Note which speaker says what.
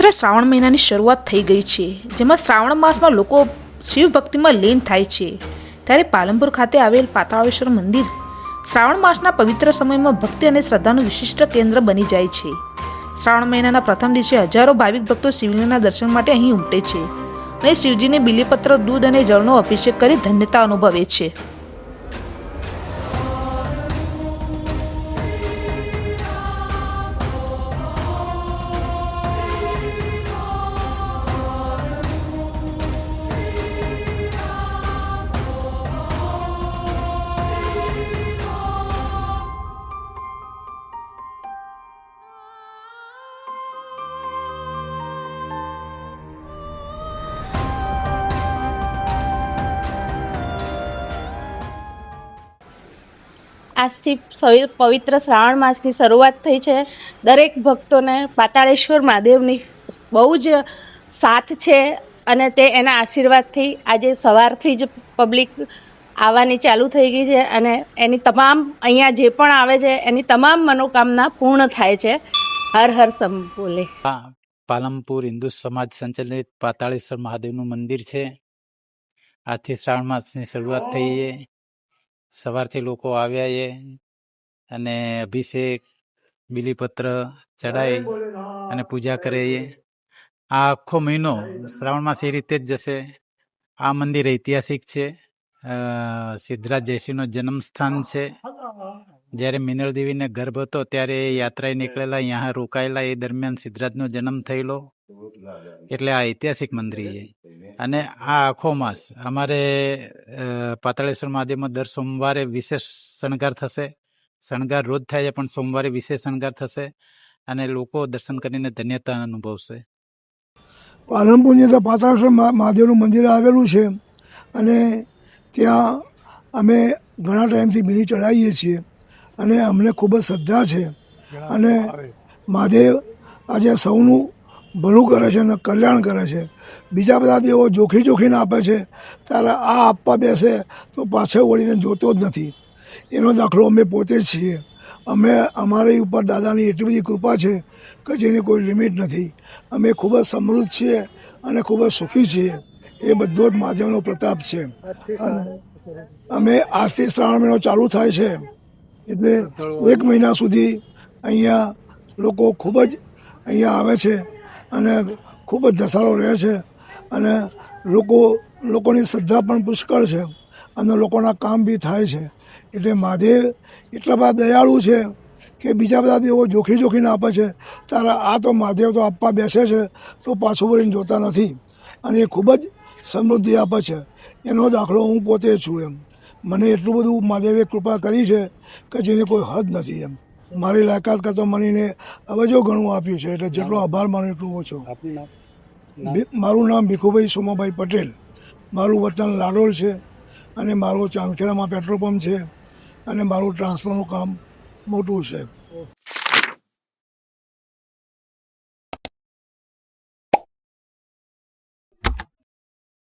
Speaker 1: પવિત્ર શ્રાવણ મહિનાની શરૂઆત થઈ ગઈ છે, જેમાં શ્રાવણ માસમાં લોકો શિવ ભક્તિમાં લીન થાય છે. ત્યારે પાલનપુર ખાતે આવેલ પાતાળેશ્વર મંદિર શ્રાવણ માસના પવિત્ર સમયમાં ભક્તિ અને શ્રદ્ધાનું વિશિષ્ટ કેન્દ્ર બની જાય છે. શ્રાવણ મહિનાના પ્રથમ દિવસે હજારો ભાવિક ભક્તો શિવલિંગના દર્શન માટે અહીં ઉમટે છે અને શિવજીને બિલીપત્ર, દૂધ અને જળનો અભિષેક કરી ધન્યતા અનુભવે છે.
Speaker 2: આજથી પવિત્ર શ્રાવણ માસની શરૂઆત થઈ છે. દરેક ભક્તોને પાતાળેશ્વર મહાદેવની બહુ જ સાથ છે અને તે એના આશીર્વાદથી આજે સવારથી જ પબ્લિક આવવાની ચાલુ થઈ ગઈ છે અને એની તમામ અહીંયા જે પણ આવે છે એની તમામ મનોકામના પૂર્ણ થાય છે. હર હર શંભુ.
Speaker 3: પાલનપુર હિન્દુ સમાજ સંચાલિત પાતાળેશ્વર મહાદેવનું મંદિર છે. આજથી શ્રાવણ માસની શરૂઆત થઈ છે. સવારથી લોકો આવ્યા છે અને અભિષેક, બિલીપત્ર ચડાવી અને પૂજા કરે છે. આ આખો મહિનો શ્રાવણ માસ એ રીતે જ જશે. આ મંદિર ઐતિહાસિક છે. સિદ્ધરાજ જયસિંહનો જન્મસ્થાન છે. જ્યારે મિનળ દેવીને ગર્ભ હતો ત્યારે યાત્રાએ નીકળેલા, અહીંયા રોકાયેલા, એ દરમિયાન સિદ્ધરાજનો જન્મ થયેલો. એટલે આ ઐતિહાસિક મંદિર છે. અને આ આખો માસ અમારે પાતાળેશ્વર મહાદેવમાં દર સોમવારે વિશેષ શણગાર થશે. શણગાર રોજ થાય છે પણ સોમવારે વિશેષ શણગાર થશે અને લોકો દર્શન કરીને ધન્યતા અનુભવશે.
Speaker 4: પાલનપુરની અંદર પાતાળેશ્વર મહાદેવનું મંદિર આવેલું છે અને ત્યાં અમે ઘણા ટાઈમથી બીલી ચડાવીએ છીએ અને અમને ખૂબ જ શ્રદ્ધા છે અને મહાદેવ આજે સૌનું ભલું કરે છે અને કલ્યાણ કરે છે. બીજા બધા દેવો જોખીને આપે છે, ત્યારે આ આપવા બેસે તો પાછળ વળીને જોતો જ નથી. એનો દાખલો અમે પોતે જ છીએ. અમે અમારી ઉપર દાદાની એટલી બધી કૃપા છે કે જેની કોઈ લિમિટ નથી. અમે ખૂબ જ સમૃદ્ધ છીએ અને ખૂબ જ સુખી છીએ. એ બધો જ મહાદેવનો પ્રતાપ છે. અને અમે આજથી શ્રાવણ મહિનો ચાલુ થાય છે એટલે 1 મહિના સુધી અહીંયા લોકો ખૂબ જ અહીંયા આવે છે અને ખૂબ જ ધસારો રહે છે અને લોકોની શ્રદ્ધા પણ પુષ્કળ છે અને લોકોના કામ બી થાય છે. એટલે મહાદેવ એટલા બધા દયાળુ છે કે બીજા બધા દેવો જોખીને આપે છે, ત્યારે આ તો મહાદેવ તો આપવા બેસે છે તો પાછું વળીને જોતા નથી અને એ ખૂબ જ સમૃદ્ધિ આપે છે. એનો દાખલો હું પોતે છું. એમ મને એટલું બધું મહાદેવે કૃપા કરી છે કે જેની કોઈ હદ નથી. એમ મારી લાયકાત કરતો મને અવજો ઘણું આપ્યું છે, એટલે જેટલો આભાર માનો એટલું ઓછો. મારું નામ ભીખુભાઈ સોમાભાઈ પટેલ. મારું વતન લાડોલ છે અને મારું ચાંદખેડામાં પેટ્રોલ પંપ છે અને મારું ટ્રાન્સફરનું કામ મોટું છે.